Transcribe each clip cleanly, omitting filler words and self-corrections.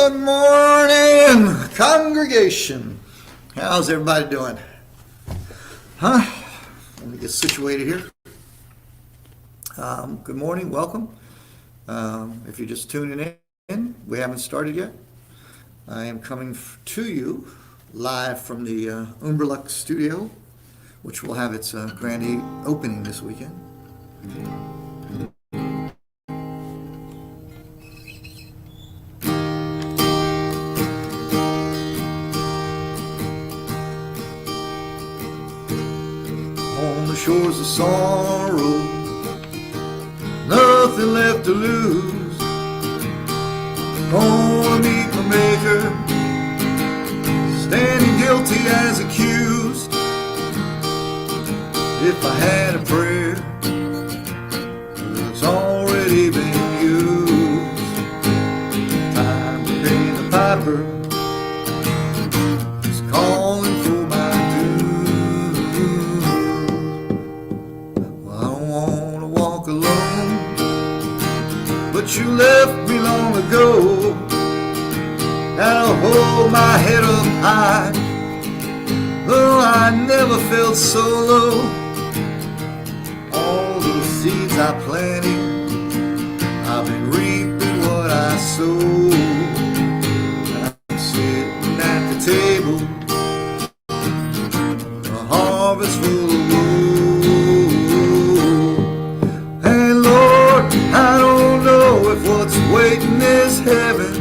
Good morning, congregation. How's everybody doing? Let me get situated here. Good morning, welcome. If you're just tuning in, we haven't started yet. I am coming to you live from the UmbraLux studio, which will have its grand opening this weekend. On the shores of sorrow, nothing left to lose. Gonna meet my maker, standing guilty as accused. If I had a prayer, it's already been used. Time to pay the piper, it's calling for my dues. Well, I don't want to walk alone, but you left me long ago. And I'll hold my head up high, though I never felt so low. All these seeds I planted, I've been reaping what I sowed. I'm sitting at the table, a harvest full of woe. And Lord, I don't know if what's waiting is heaven.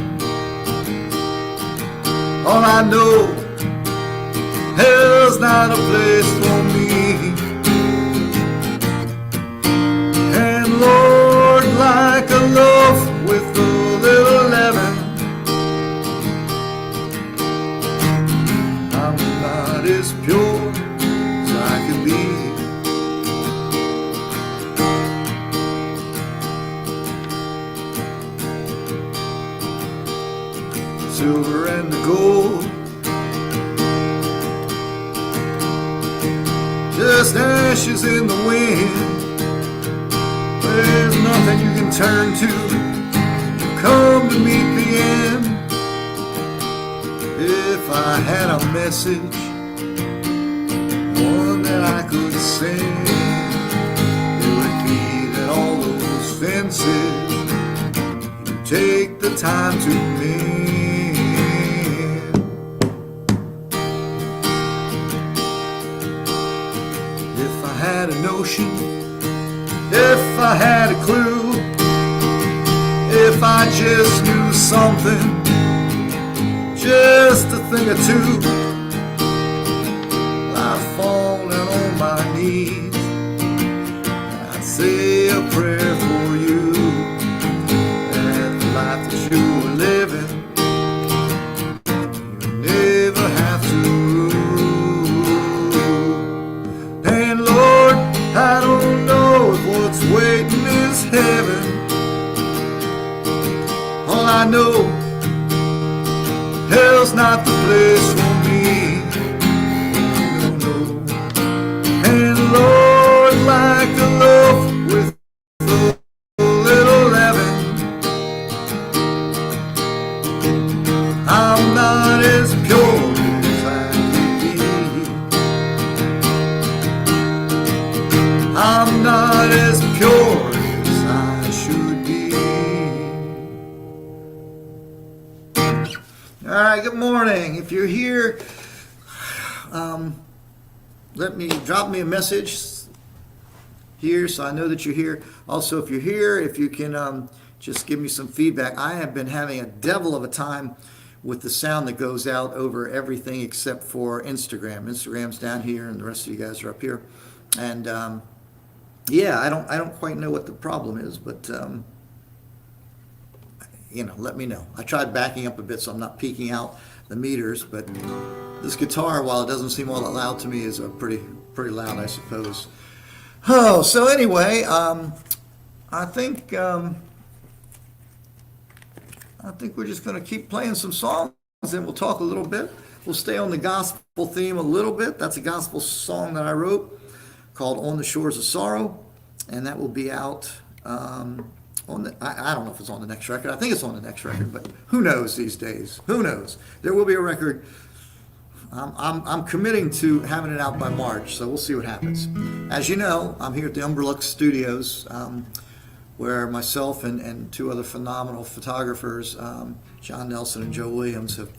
All I know, hell's not a place for me. And Lord, like a loaf with a little leaven, I'm not as pure as I could be. Silver and the gold, just ashes in the wind. There's nothing you can turn to come to meet the end. If I had a message, one that I could send, it would be that all those fences you take the time to mend. If I had a notion, if I had a clue, if I just knew something, just a thing or two, I'd fall down on my knees, I'd say a prayer for you, that the life that you were living, you never have to rule. And Lord, I don't know if what's waiting is heaven. All I know, hell's not the place for me. No, no. And Lord, like a loaf with a little leaven, I'm not as pure as I could be. I'm not as pure as I should be. All right, good morning. If you're here, drop me a message here so I know that you're here. Also, if you're here, if you can just give me some feedback. I have been having a devil of a time with the sound that goes out over everything except for Instagram. Instagram's down here, and the rest of you guys are up here. And yeah, I don't quite know what the problem is, but let me know. I tried backing up a bit so I'm not peaking out the meters, but this guitar, while it doesn't seem all that loud to me, is pretty loud, I suppose. Oh, so anyway, I think we're just going to keep playing some songs, and we'll talk a little bit. We'll stay on the gospel theme a little bit. That's a gospel song that I wrote called On the Shores of Sorrow, and that will be out I don't know if it's on the next record. I think it's on the next record, but who knows these days? Who knows? There will be a record. I'm committing to having it out by March, so we'll see what happens. As you know, I'm here at the UmbraLux studios, where myself and two other phenomenal photographers, John Nelson and Joe Williams, have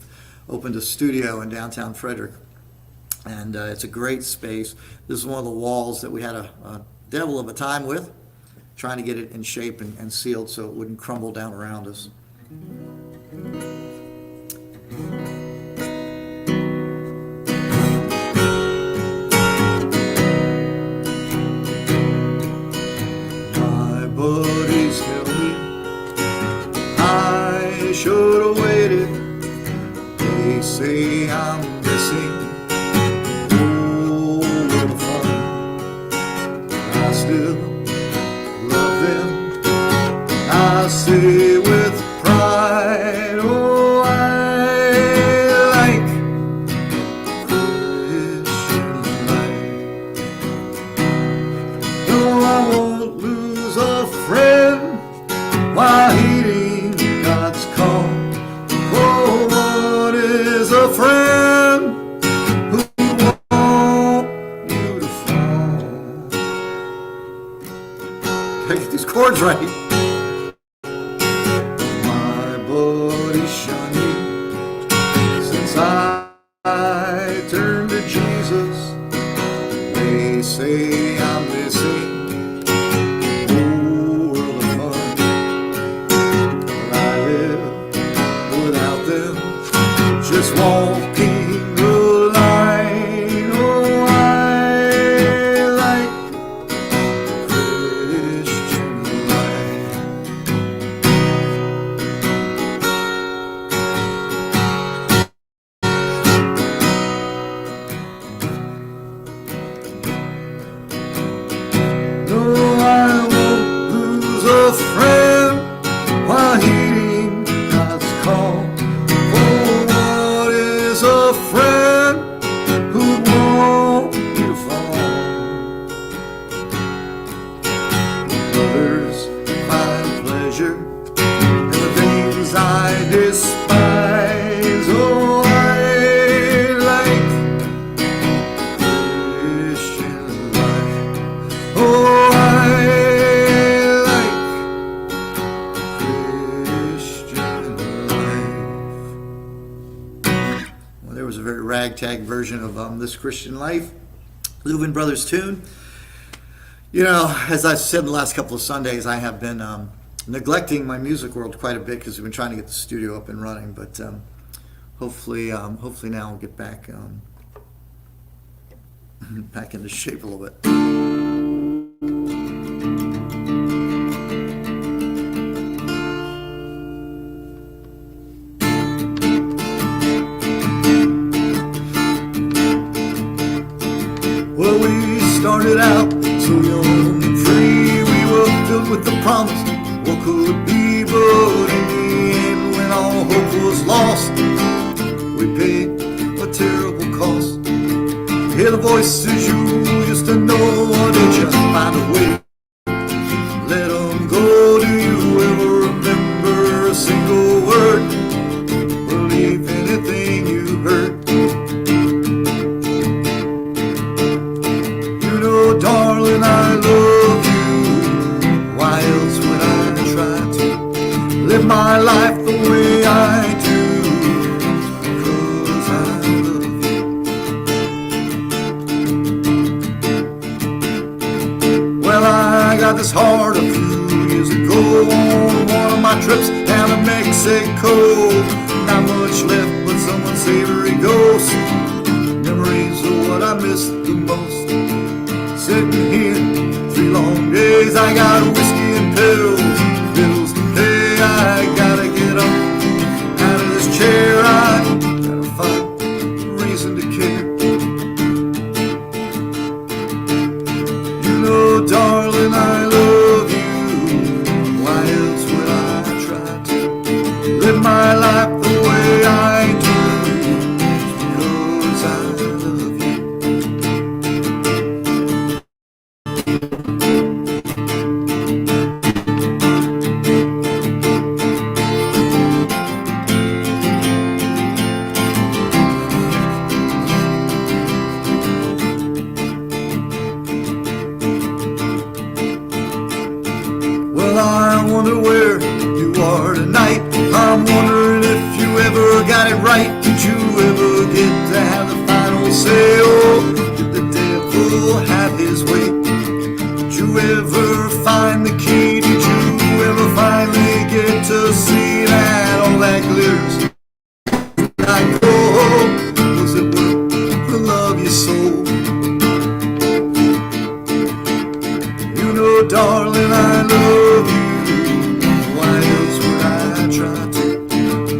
opened a studio in downtown Frederick. And it's a great space. This is one of the walls that we had a devil of a time with, trying to get it in shape and sealed so it wouldn't crumble down around us. My buddies tell me I should have waited. They say I'm missing. Oh, what a fun. I still love them. I say with pride, oh, I like Christian life. No, I won't lose a friend while heeding God's call. Oh, what is a friend who wants you to fall? Gotta get these chords right. My buddy shunned me since I turned to Jesus. They say I'm missing a world of fun. I live without them, just walking the line. Oh, I like Christian life. No, I won't lose a friend while heeding God's call. Oh, what is a friend who'd want you to fall? Others find pleasure in the things I despise. Oh, I like Christian life. Oh, I like Christian life. Well, there was a very ragtag version of This Christian Life, Louvin Brothers tune. You know, as I've said in the last couple of Sundays, I have been neglecting my music world quite a bit because we've been trying to get the studio up and running. But hopefully now we'll get back back into shape a little bit. Well, we started out so young and free. We were filled with the promise what could be, but in the end, when all hope was lost, we paid a terrible cost. Hear the voices you used to know, or did you find a way? Let them go. Do you ever remember a single word? Believe anything you heard. Darling, I love you. Why else would I try to live my life the way I do? Because I love you. Well, I got this heart a few years ago on one of my trips down to Mexico. Not much left but some unsavory ghosts. Memories of what I miss the most. Sitting here 3 long days, I got whiskey and bills to pay. I gotta get up out of this chair. I gotta find a reason to care. You know, darling, I love you. Why else would I try to live my life the way I do? Because I love you. darling, I love you. Why else would I try to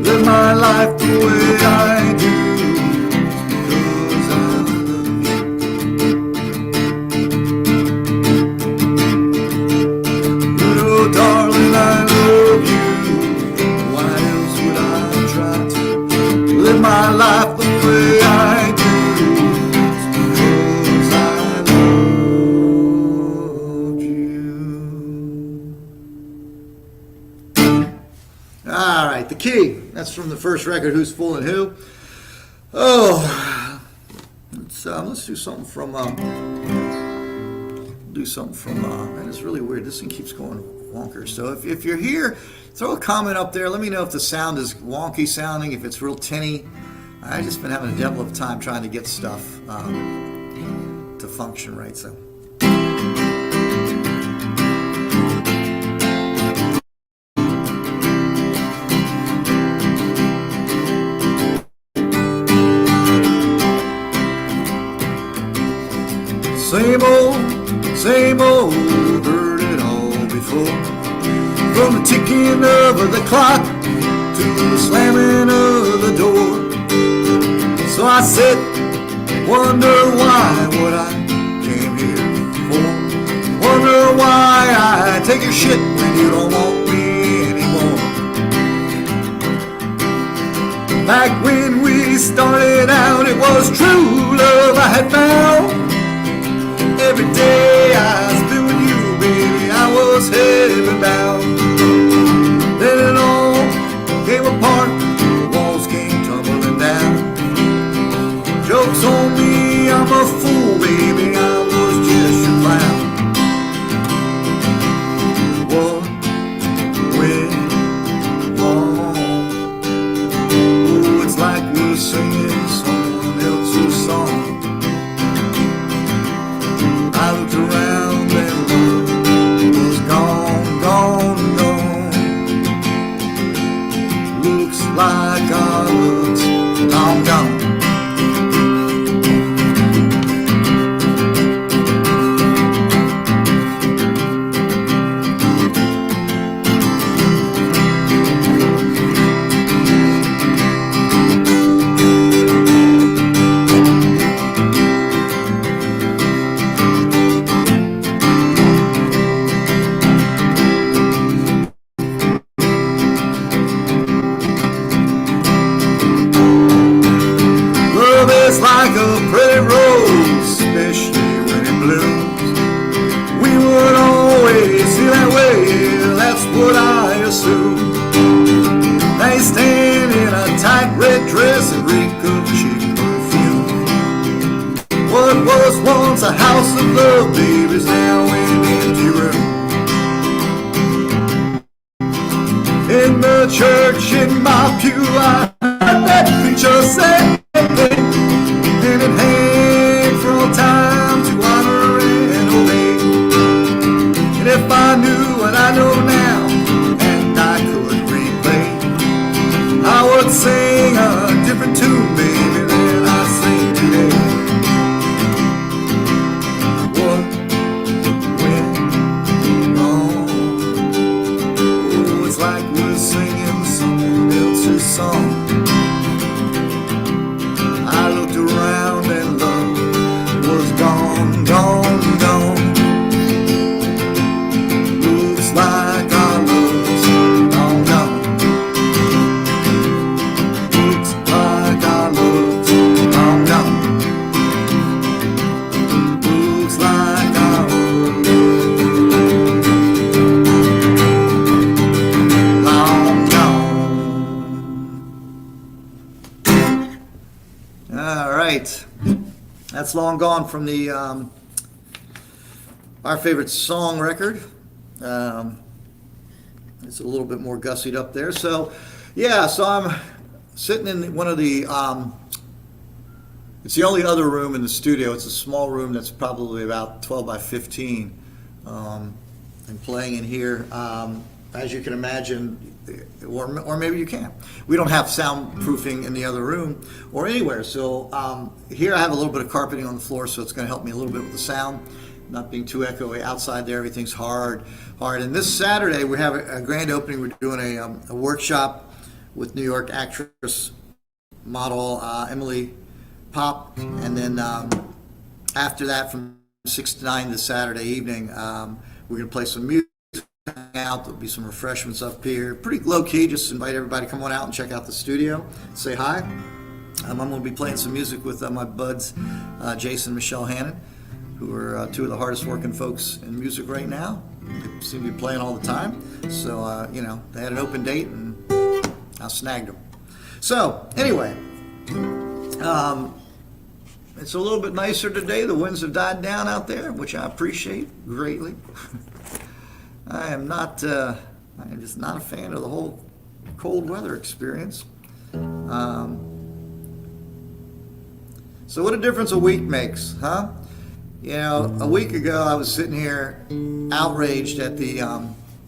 live my life the way I do? Because I love you. Oh, darling, I love you. Why else would I try to live my life the way I do? Because I love you. All right, the key. That's from the first record, Who's Fooling Who. Oh, let's do something from. Man, it's really weird. This thing keeps going wonkers. So if you're here, throw a comment up there. Let me know if the sound is wonky sounding, if it's real tinny. I've just been having a devil of a time trying to get stuff to function right. So. Same old, heard it all before. From the ticking of the clock to the slamming of the door. So I said, wonder why what I came here for. Wonder why I take your shit when you don't want me anymore. Back when we started out, it was true love I had found. Every day I spent with you, baby, I was heaven bound. Then it all came apart, the walls came tumbling down. Joke's on me, I'm a fool, baby, I was just your clown. What went wrong? Oh, it's like we're singing someone else's song. I looked around and love was gone, gone, gone. Looks like our love's long gone. It's like a pretty rose, especially when it blooms. We would always feel that way, that's what I assume. They stand in a tight red dress and reek of cheap perfume. What was once a house of love, baby, is now an empty room. In the church, in my pew, I heard that preacher say, and it hang from time to honor and obey. And if I knew what I know now, and I could replay, I would sing a different tune, baby, than I sing today. What went wrong? Oh, it's like we're singing someone else's song. I looked around and love was gone, gone, gone. Looks like our love's long gone. Looks like our love's long gone. Looks like our love's long gone. All right. That's Long Gone from the our favorite song record. It's a little bit more gussied up there. So, yeah, so I'm sitting in one of the, it's the only other room in the studio. It's a small room that's probably about 12 by 15. And playing in here, as you can imagine, or maybe you can't. We don't have soundproofing in the other room or anywhere. So here I have a little bit of carpeting on the floor, so it's going to help me a little bit with the sound. not being too echoey. Outside there, everything's hard. And this Saturday, we have a grand opening. We're doing a workshop with New York actress, model Emily Pop. And then after that, from 6 to 9 this Saturday evening, we're going to play some music out. There'll be some refreshments up here. Pretty low key. Just invite everybody to come on out and check out the studio. Say hi. I'm going to be playing some music with my buds, Jason and Michelle Hannon, who are two of the hardest working folks in music right now. They seem to be playing all the time. So, they had an open date and I snagged them. So, anyway, it's a little bit nicer today. The winds have died down out there, which I appreciate greatly. I am just not a fan of the whole cold weather experience. So what a difference a week makes, huh? A week ago I was sitting here outraged at the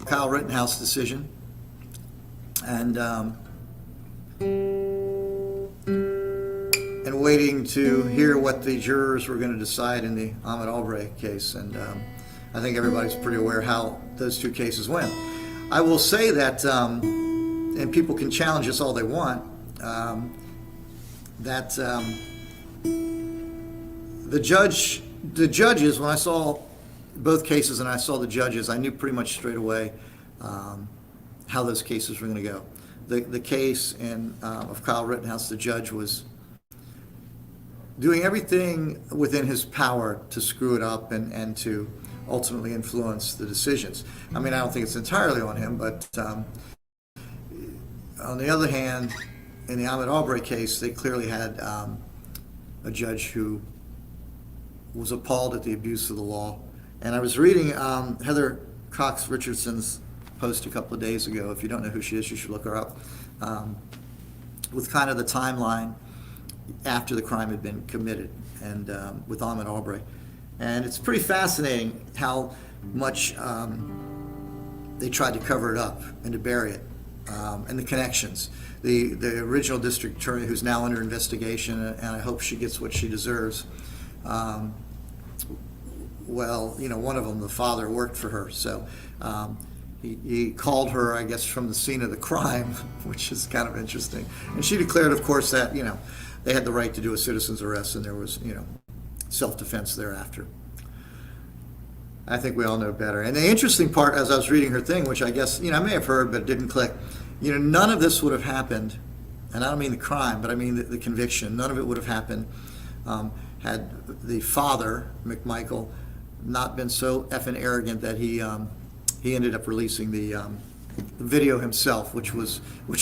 Kyle Rittenhouse decision, and waiting to hear what the jurors were going to decide in the Ahmaud Arbery case. And I think everybody's pretty aware how those two cases went. I will say that, and people can challenge us all they want, that the judges, when I saw both cases and I saw the judges, I knew pretty much straight away how those cases were going to go. The case of Kyle Rittenhouse, the judge was doing everything within his power to screw it up and to ultimately influence the decisions. I mean, I don't think it's entirely on him, but on the other hand, in the Ahmaud Arbery case, they clearly had a judge who was appalled at the abuse of the law. And I was reading Heather Cox Richardson's post a couple of days ago. If you don't know who she is, you should look her up, with kind of the timeline after the crime had been committed, and with Ahmaud Arbery. And it's pretty fascinating how much they tried to cover it up and to bury it, and the connections. The original district attorney, who's now under investigation, and I hope she gets what she deserves. One of them, the father, worked for her, so he called her, I guess, from the scene of the crime, which is kind of interesting. And she declared, of course, that they had the right to do a citizen's arrest, and there was self-defense thereafter. I think we all know better. And the interesting part, as I was reading her thing, which I guess I may have heard but it didn't click, none of this would have happened, and I don't mean the crime, but I mean the conviction. None of it would have happened had the father, McMichael, not been so effing arrogant that he ended up releasing the video himself, which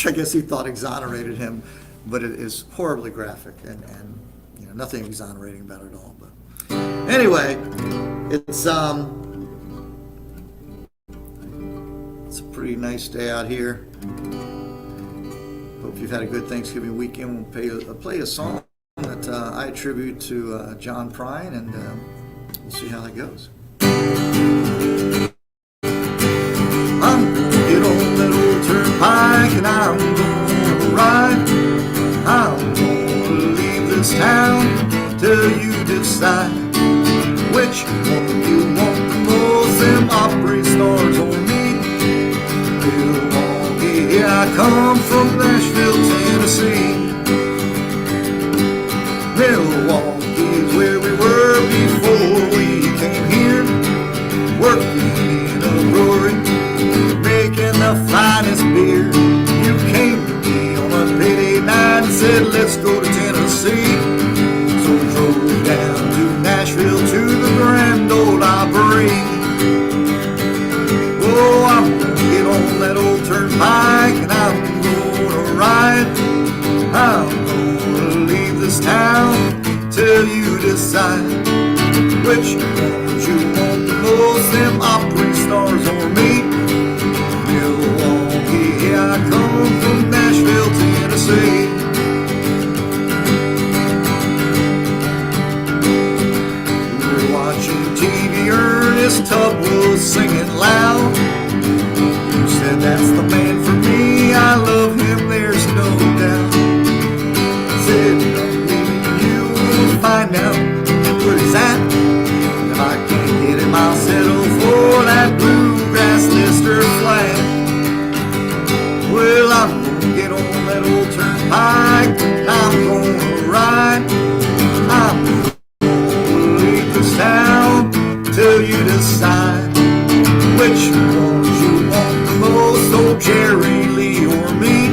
I guess he thought exonerated him, but it is horribly graphic and nothing exonerating about it at all. But anyway, it's a pretty nice day out here. Hope you've had a good Thanksgiving weekend. We'll play a song that I attribute to John Prine, and we'll see how that goes. I'm gonna get on that old turnpike and I'm gonna ride. I'm gonna leave this town till you decide which one you want the most. Them Opry stars on me. Milwaukee, here I come from Nashville, Tennessee. Milwaukee's where we were before we came here, working in a brewery, making the finest beer. You came to me on a payday night and said, let's go to Tennessee. So we drove down to Nashville to the Grand Ole Opry. Oh, I'm gonna get on that old turnpike and I'm gonna ride. I'm gonna leave this town till you decide which ones you want the most. Them Opry stars on me. Milwaukee, here I come from Nashville, Tennessee. We were watching TV, Ernest Tubb was singing loud. You said that's the man for me, I love him, there's no doubt. Said find out where he's at. If I can't get till you decide which ones you want the most, old Jerry Lee or me.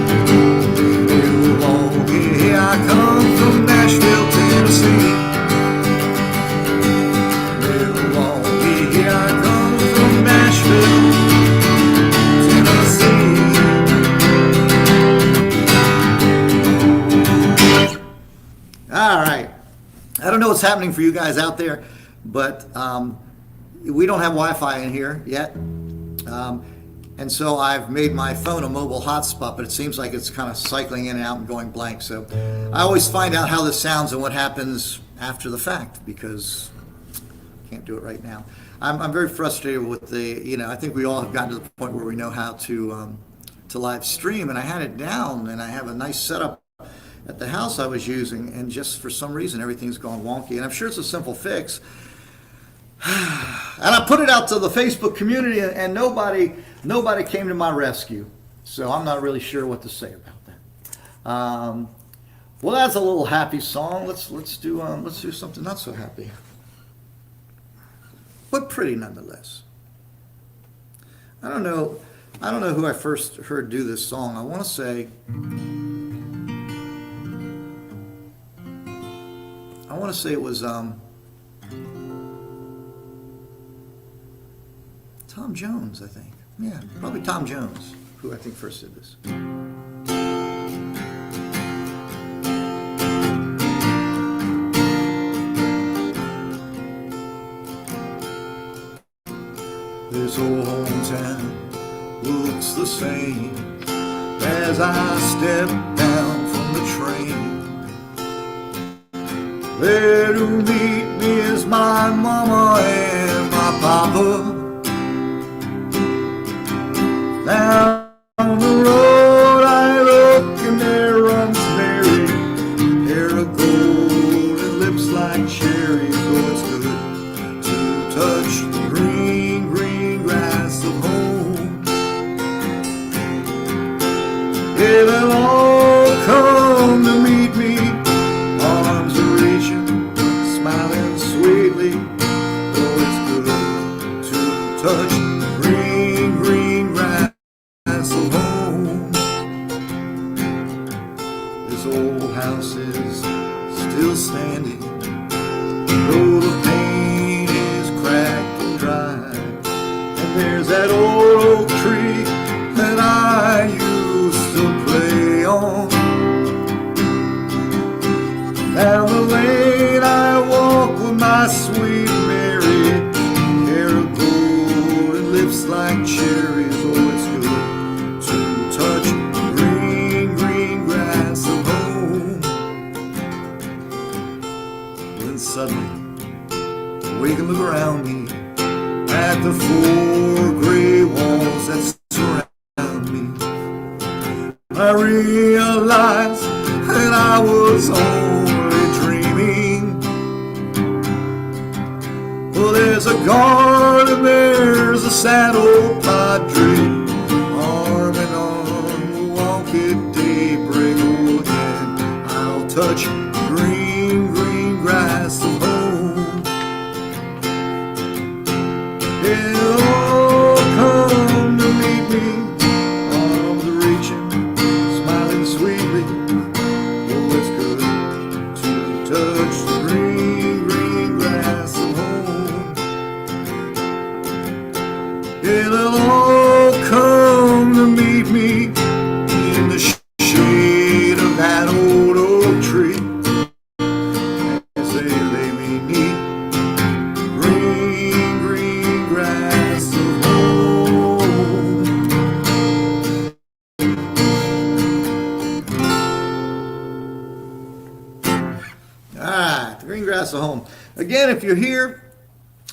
Milwaukee, here I come from Nashville, Tennessee. Milwaukee, here I come from Nashville, Tennessee. All right. I don't know what's happening for you guys out there, but we don't have Wi-Fi in here yet. And so I've made my phone a mobile hotspot, but it seems like it's kind of cycling in and out and going blank. So I always find out how this sounds and what happens after the fact, because I can't do it right now. I'm very frustrated with I think we all have gotten to the point where we know how to live stream, and I had it down, and I have a nice setup at the house I was using, and just for some reason everything's gone wonky, and I'm sure it's a simple fix. And I put it out to the Facebook community, and nobody came to my rescue. So I'm not really sure what to say about that. Well, that's a little happy song. Let's do something not so happy, but pretty nonetheless. I don't know who I first heard do this song. I want to say it was Tom Jones, I think. Yeah, probably Tom Jones, who I think first did this. This old hometown looks the same as I step down from the train. There to meet me is my mama and my papa. Down the road I look and there runs Mary, hair of gold and lips like cherries. Oh, it's good to touch the green, green grass of home. Yeah, they'll all come to meet me, arms are reaching, smiling sweetly. Oh, it's good to touch green, green grass of home. This old house is still standing, though the paint is cracked and dry. And there's that old oak tree that I used to play on. Down the lane I walk with my sweet Mary, hair of gold and lips like cherries. Oh, it's good to touch green, green grass of home. When suddenly I wake and look around me at the four gray walls that surround me, I realize that I was only dreaming. Well, there's a guard and there's a sad old padre, arm in arm, we'll walk at daybreak. Oh, again I'll touch green, green grass of home. They'll all come to meet me, arms are reaching, smiling sweetly. Oh, it's good to touch the green, green grass of home. Yeah, they'll all come to meet me in the shade of that old oak tree, as they lay me neath green, green grass of home. All right, the green grass of home. Again, if you're here,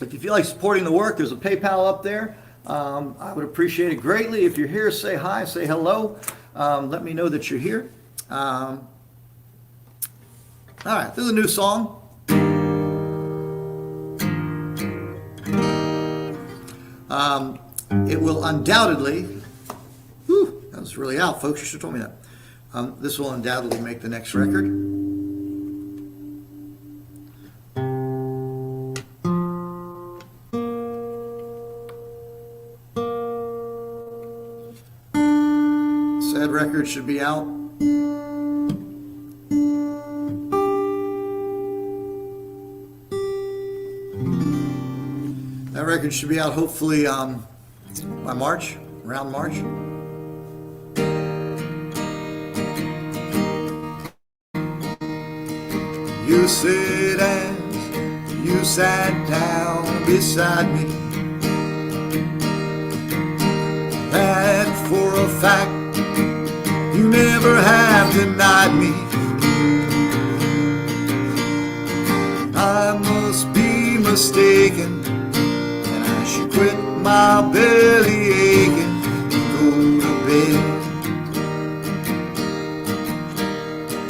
if you feel like supporting the work, there's a PayPal up there. I would appreciate it greatly. If you're here, say hi, say hello. Let me know that you're here. All right, this is a new song. It will undoubtedly, that was really out, folks. You should have told me that. This will undoubtedly make the next record. That record should be out. That record should be out hopefully by March, around March. You sit and you sat down beside me. That for a fact you never have denied me. I must be mistaken, and I should quit my belly aching and go to bed.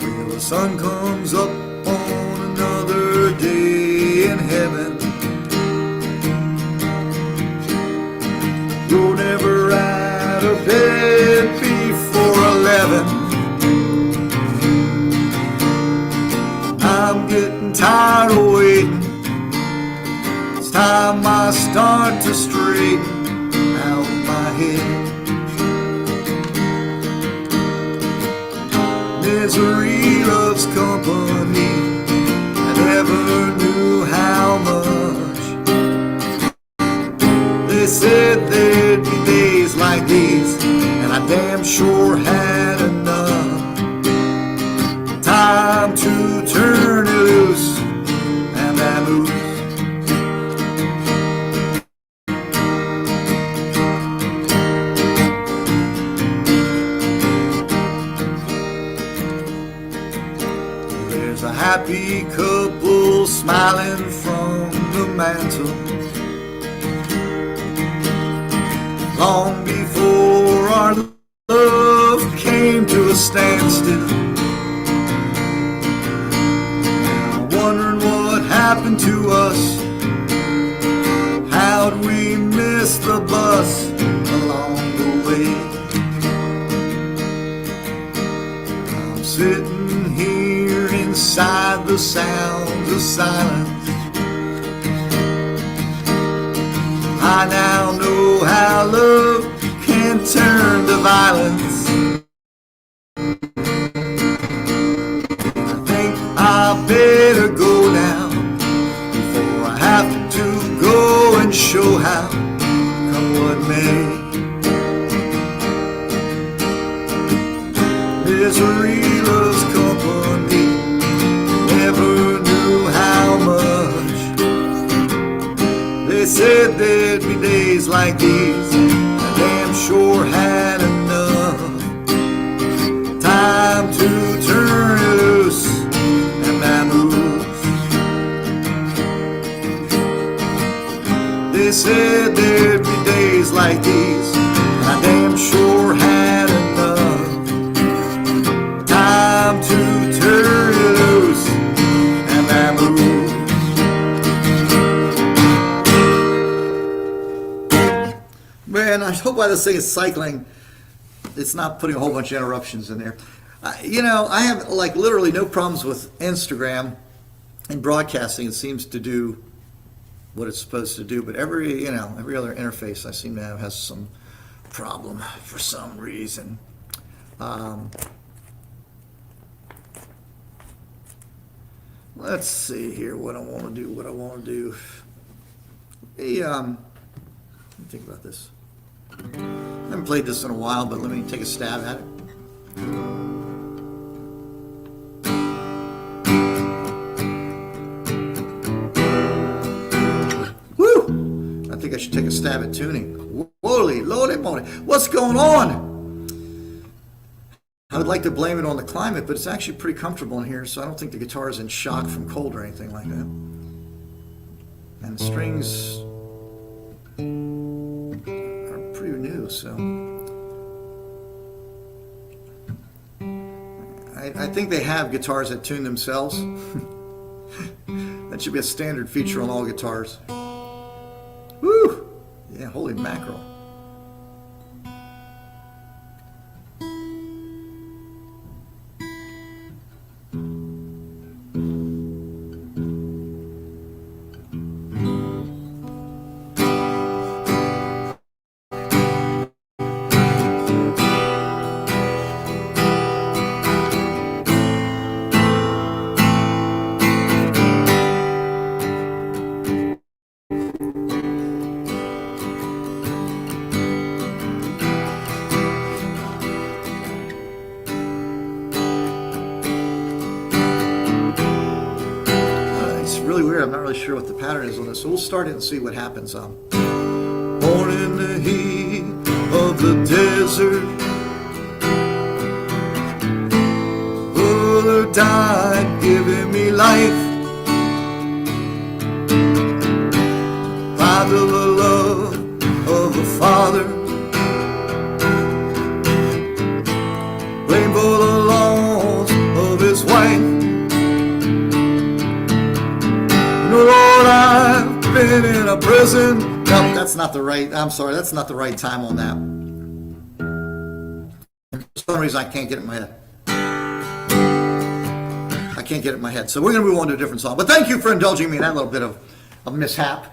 Well, the sun comes up on another day in heaven. You're never out of bed before 11. I'm getting tired of waiting. It's time I start to straighten out my head. Misery loves company. I never knew how much. They said there'd be days like these, and I damn sure had enough. Time to turn it loose and vamoose. There's a happy couple smiling from the mantel. Long before our love came to a standstill. Now wondering what happened to us. How'd we miss the bus along the way? I'm sitting here inside the sounds of silence. I now know how love can turn to violence. I think I better go now before I have to go and show how, come what may. Misery loves company. Never knew how much. They said there'd be days like these. I damn sure had enough. Time to turn it loose and vamoose. They said there'd be days like these. I damn sure had enough. Time to turn it loose and vamoose. Man, I hope while this thing is cycling, it's not putting a whole bunch of interruptions in there. You know, I have like literally no problems with Instagram and broadcasting. It seems to do what it's supposed to do, but every other interface I seem to have has some problem for some reason. Let's see here what I want to do. Hey, let me think about this. I haven't played this in a while, but let me take a stab at it. Woo! I think I should take a stab at tuning. Holy lordy moly. What's going on? I would like to blame it on the climate, but it's actually pretty comfortable in here, so I don't think the guitar is in shock from cold or anything like that. And the strings are pretty new, so I think they have guitars that tune themselves. That should be a standard feature on all guitars. Woo! Yeah, holy mackerel. I'm not really sure what the pattern is on this, so we'll start it and see what happens. Born in the heat of the desert, Mother died giving me life. By the love of a father, blame for the loss of his wife. Lord, I've been in a prison. No, that's not the right. I'm sorry, that's not the right time on that. For some reason, I can't get it in my head. I can't get it in my head. So we're going to move on to a different song. But thank you for indulging me in that little bit of a mishap.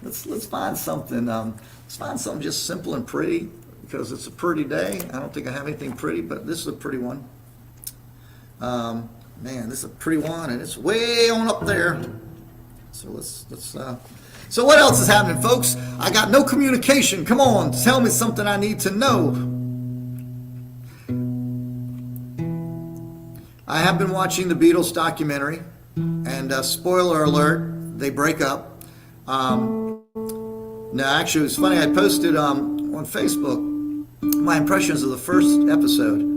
Let's find something. Let's find something just simple and pretty, because it's a pretty day. I don't think I have anything pretty, but this is a pretty one. Man, this is a pretty one, and it's way on up there. So let's. So what else is happening, folks? I got no communication. Come on, tell me something I need to know. I have been watching the Beatles documentary, and spoiler alert, they break up. No, actually, it was funny. I posted on Facebook my impressions of the first episode,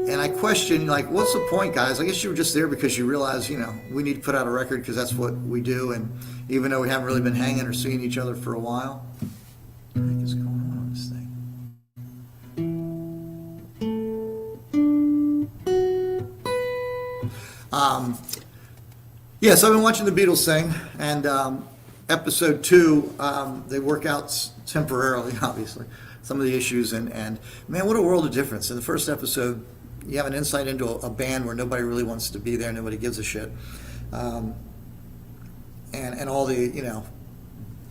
and I questioned, like, what's the point, guys? I guess you were just there because you realize, we need to put out a record because that's what we do, and even though we haven't really been hanging or seeing each other for a while. What the heck is going on this thing? Yes, I've been watching the Beatles sing, and episode 2, they work out temporarily, obviously, some of the issues, and man, what a world of difference. In the first episode, you have an insight into a band where nobody really wants to be there, nobody gives a shit, and all the,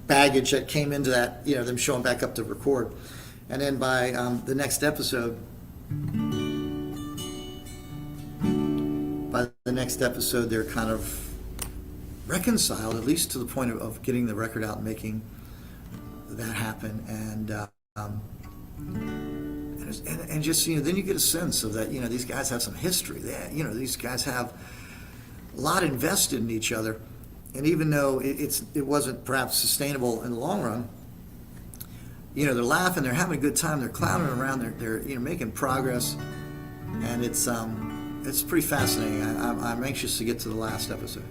baggage that came into that, them showing back up to record. And then by the next episode, they're kind of reconciled, at least to the point of getting the record out and making that happen. And just, then you get a sense of that, these guys have some history. These guys have a lot invested in each other. And even though it wasn't perhaps sustainable in the long run, they're laughing, they're having a good time, they're clowning around, they're making progress, and it's pretty fascinating. I'm anxious to get to the last episode.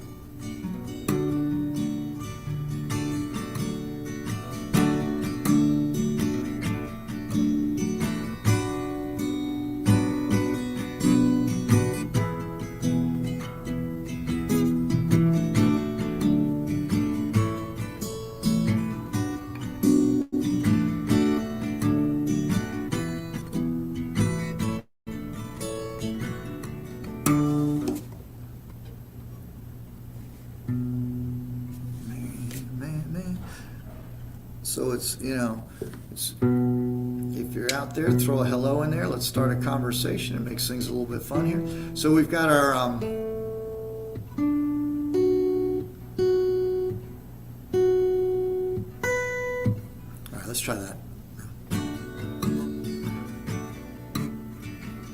So it's, if you're out there, throw a hello in there. Let's start a conversation. It makes things a little bit fun here. So we've got our, all right, let's try that.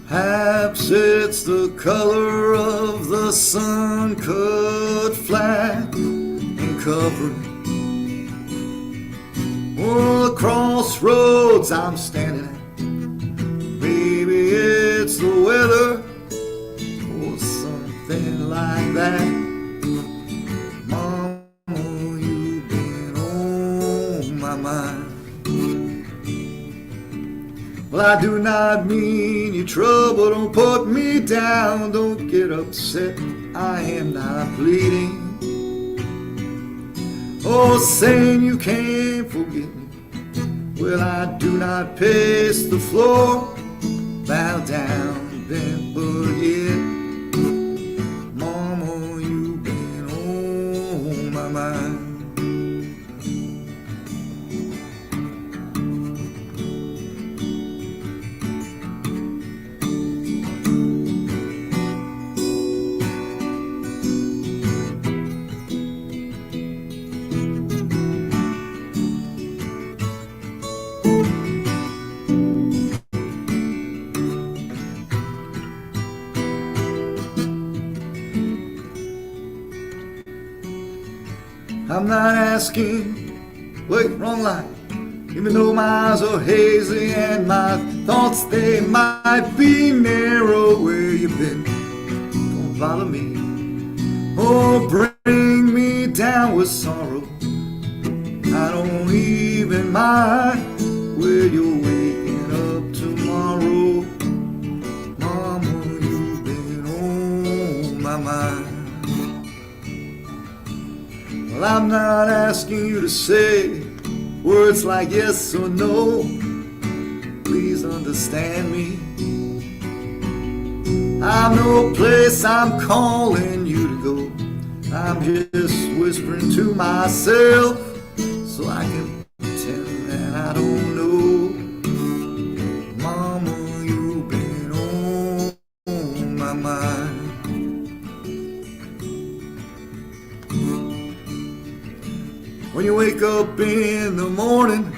Perhaps it's the color of the sun cut flat and covering the crossroads I'm standing at. Maybe it's the weather or something like that. Mama, you've been on my mind. Well, I do not mean you trouble, don't put me down, don't get upset, I am not pleading. Oh, saying you can't forget me. Well, I do not pace the floor, bow down, bend, but yet, Mama, you've been on my mind. I'm not asking, wait, wrong line. Even though my eyes are hazy and my thoughts, they might be narrow. Where you been? Don't bother me. Oh, bring me down with sorrow. I don't even mind where you're waking up tomorrow. Mama, you've been on my mind. Well, I'm not asking you to say words like yes or no. Please understand me. I've no place I'm calling you to go. I'm just whispering to myself so I can pretend that I don't know. Mama, you've been on my mind. When you wake up in the morning,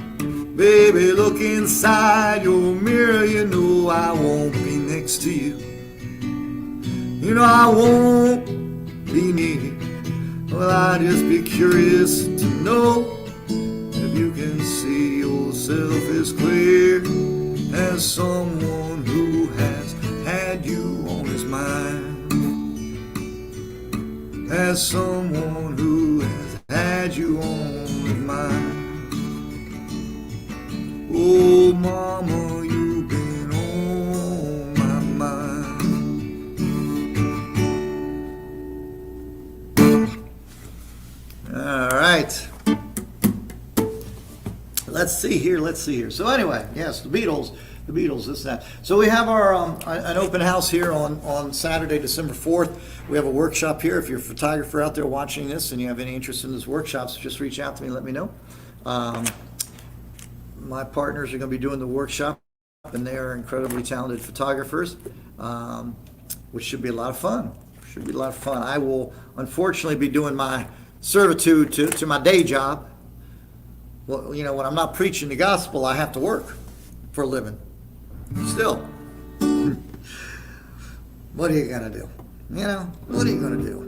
baby, look inside your mirror. You know I won't be next to you. You know I won't be near you. Well, I'd just be curious to know if you can see yourself as clear as someone who has had you on his mind. As someone who has had you on his mind. Oh, mama, you've been on my mind. All right. Let's see here. So anyway, yes, the Beatles, this and that. So we have our an open house here on Saturday, December 4th. We have a workshop here. If you're a photographer out there watching this and you have any interest in these workshops, just reach out to me and let me know. My partners are going to be doing the workshop, and they are incredibly talented photographers, which should be a lot of fun. I will unfortunately be doing my servitude to my day job. Well, you know, when I'm not preaching the gospel, I have to work for a living. Still, what are you gonna do? You know, what are you gonna do?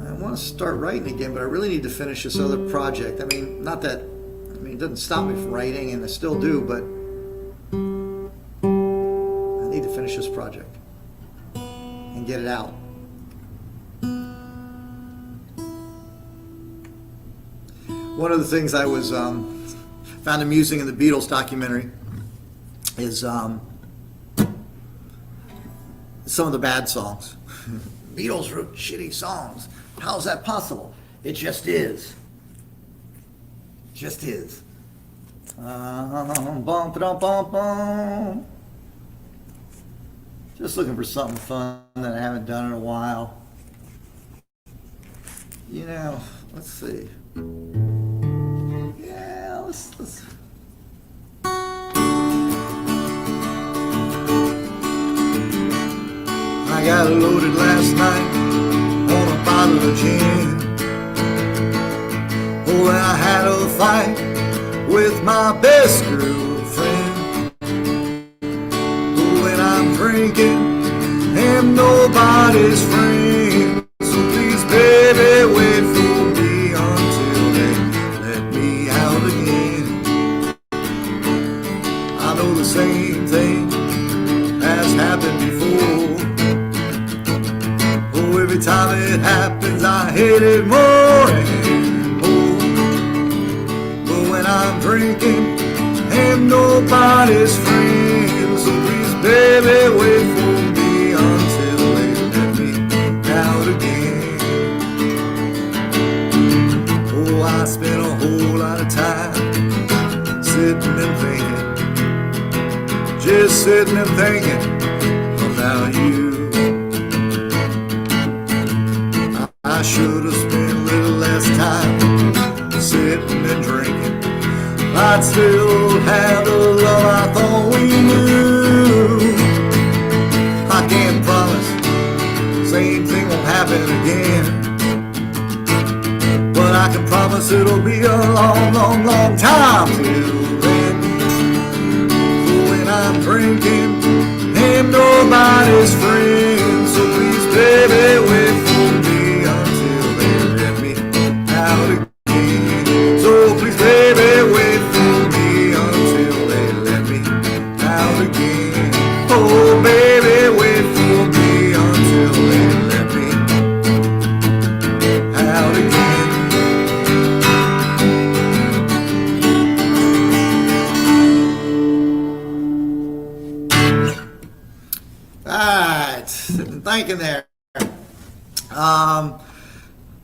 I want to start writing again, but I really need to finish this other project. I mean, not that, I mean, it doesn't stop me from writing, and I still do, but I need to finish this project and get it out. One of the things I was found amusing in the Beatles documentary is some of the bad songs. Beatles wrote shitty songs. How is that possible? It just is. Just is. Bum, bum, bum. Just looking for something fun that I haven't done in a while. You know, let's see. Yeah, let's. I got loaded last night on a bottle of gin. Oh, and I had a fight with my best girlfriend. Oh, and I'm drinking, am nobody's friend. So please, baby, wait for me until they let me out again. I know the same thing has happened before. Oh, every time it happens, I hate it more and more. But when I'm drinking, am nobody's friend. So please, baby, wait for me until they let me out again. Oh, I spent a whole lot of time sitting and thinking, just sitting and thinking about you. I should have spent a little less time sitting and drinking. I'd still have the love I thought we knew. I can't promise same thing won't happen again, but I can promise it'll be a long, long, long time till then. When I'm drinking, thinking there. Um,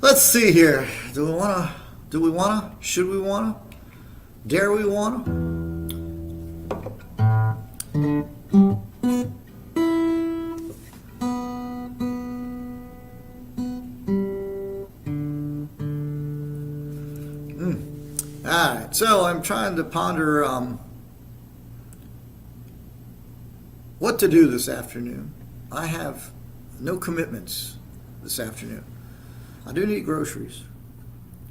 let's see here. Do we want to? Do we want to? Should we want to? Dare we want to? All right, so I'm trying to ponder what to do this afternoon. I have no commitments this afternoon. I do need groceries.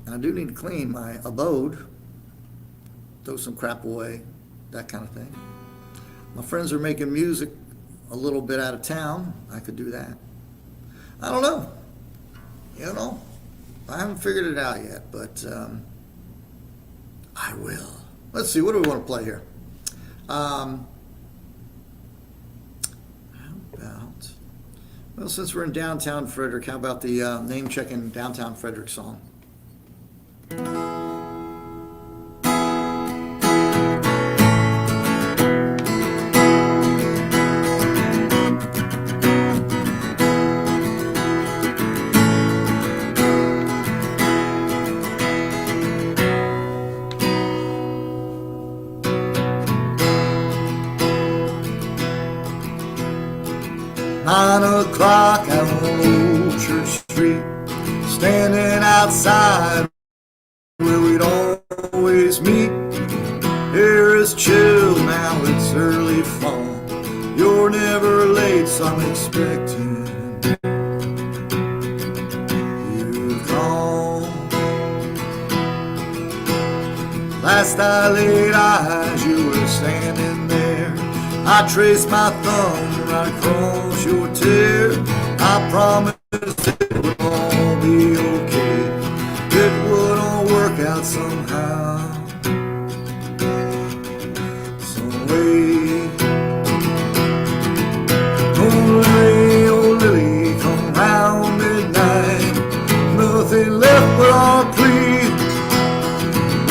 And I do need to clean my abode, throw some crap away, that kind of thing. My friends are making music a little bit out of town. I could do that. I don't know. You know, I haven't figured it out yet, but I will. Let's see, what do we want to play here? How about, well, since we're in downtown Frederick, how about the name-checking downtown Frederick song? 9 o'clock out on Old Church Street, standing outside where we'd always meet. Air is chill now, it's early fall. You're never late, so I'm expecting you to call. Last I laid eyes, you were standing there. I traced my thumb right across your tear. I promised it would all be okay. It would all work out somehow, some way. Oh Lily, come round midnight. Nothing left but our plea.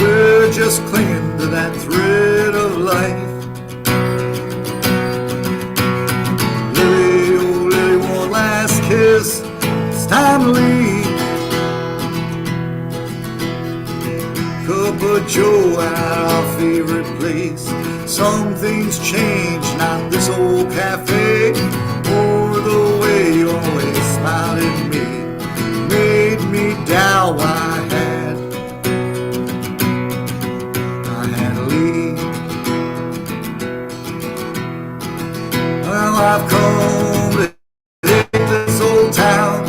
We're just clinging to that thread of life. Kiss, it's time to leave. Cup of joe at our favorite place. Some things change, not this old cafe, or the way you always smiled at me. Made me doubt what I had to leave. Well, I've come to town,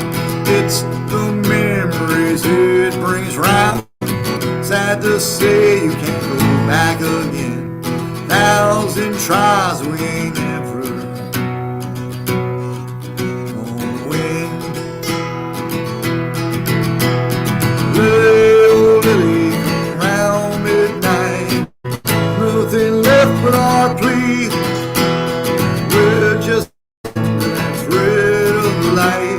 it's the memories it brings round. Sad to say you can't go back again. 1,000 tries we ain't ever gonna win. Little Lily, come round midnight. Nothing left but our plea. We're just that thread of life.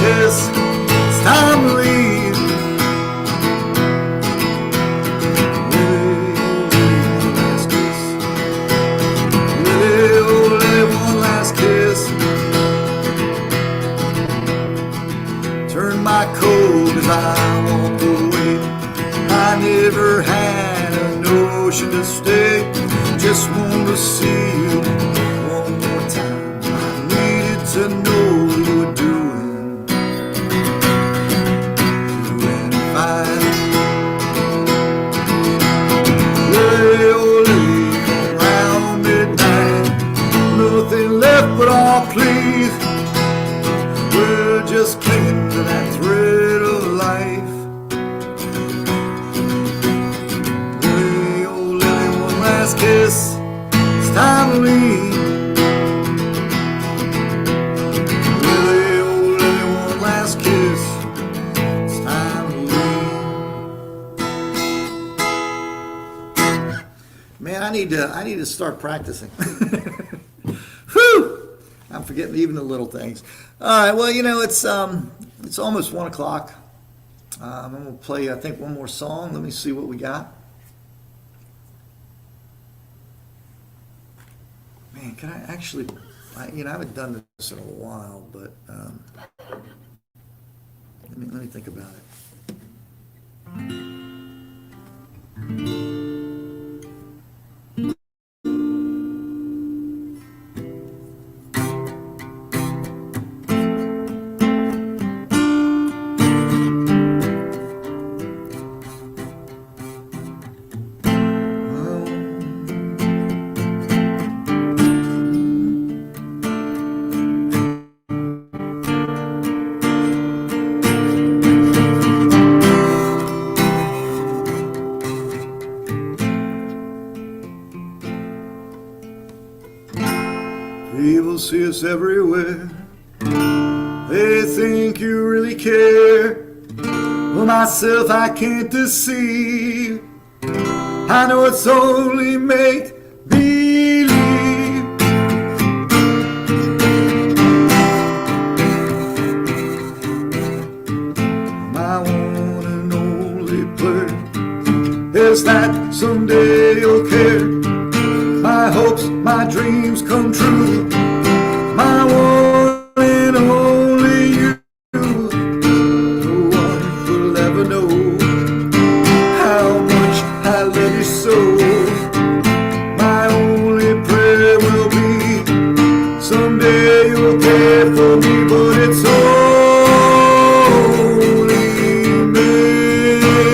It's time to leave. One last kiss. One last kiss. Turn my coat as I walk away. I never had a notion to stay. Just want to see you one more time. I needed to know you were doing but all please. We're just clinging to that thread of life. Lily, oh Lily, one last kiss. It's time to leave. Lily, oh Lily, one last kiss. It's time to leave. Man, I need to start practicing. Whew! I'm forgetting even the little things. All right, well, you know, it's almost 1 o'clock. I'm going to play, I think, one more song. Let me see what we got. Man, can I actually, I haven't done this in a while, but let me think about it. People see us everywhere. They think you really care. Well, myself, I can't deceive. I know it's only make believe. My one and only prayer is that someday you'll care. My hopes, my dreams come true. My one and only you. No one will ever know how much I love you so. My only prayer will be someday you'll care for me, but it's only make believe.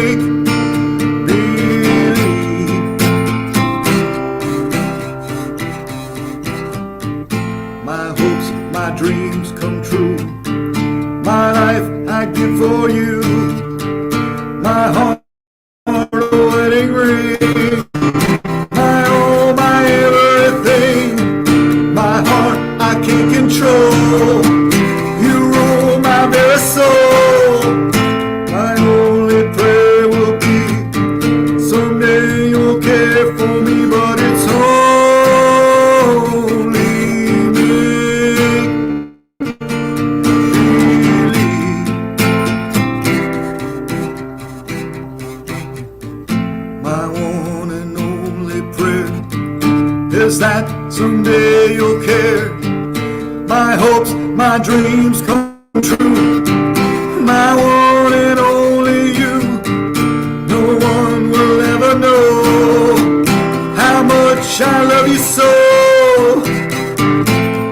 My hopes, my dreams come true. My life I give for you. My heart a wedding ring. My all, my everything. My heart I can't control. You rule my very soul. My only prayer will be someday you'll care for me, but it's only is that someday you'll care. My hopes, my dreams come true. My one and only you. No one will ever know how much I love you so.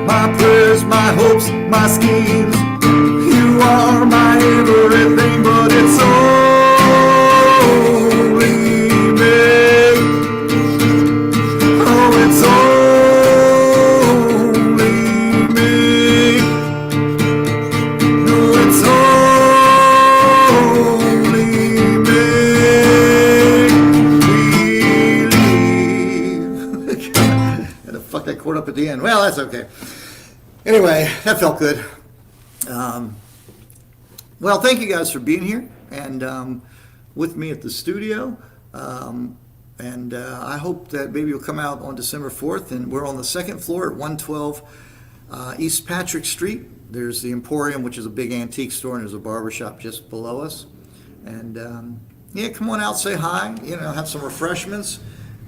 My prayers, my hopes, my schemes. You are my everything, but it's only me. It's only me. No, it's only make believe. Had to fuck that chord up at the end. Well, that's okay. Anyway, that felt good. Well, thank you guys for being here and with me at the studio. And I hope that maybe you'll come out on December 4th. And we're on the second floor at 112 East Patrick Street. There's the Emporium, which is a big antique store, and there's a barber shop just below us. And yeah, come on out, say hi, have some refreshments.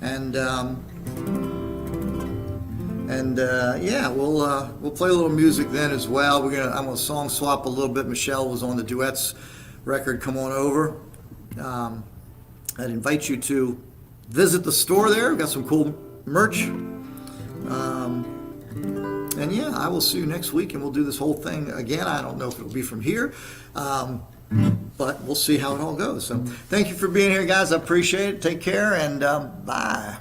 And yeah, we'll play a little music then as well. I'm gonna song swap a little bit. Michelle was on the duets record. Come on over. I'd invite you to visit the store there. We've got some cool merch. And yeah, I will see you next week and we'll do this whole thing again. I don't know if it'll be from here, but we'll see how it all goes. So thank you for being here, guys. I appreciate it. Take care and bye.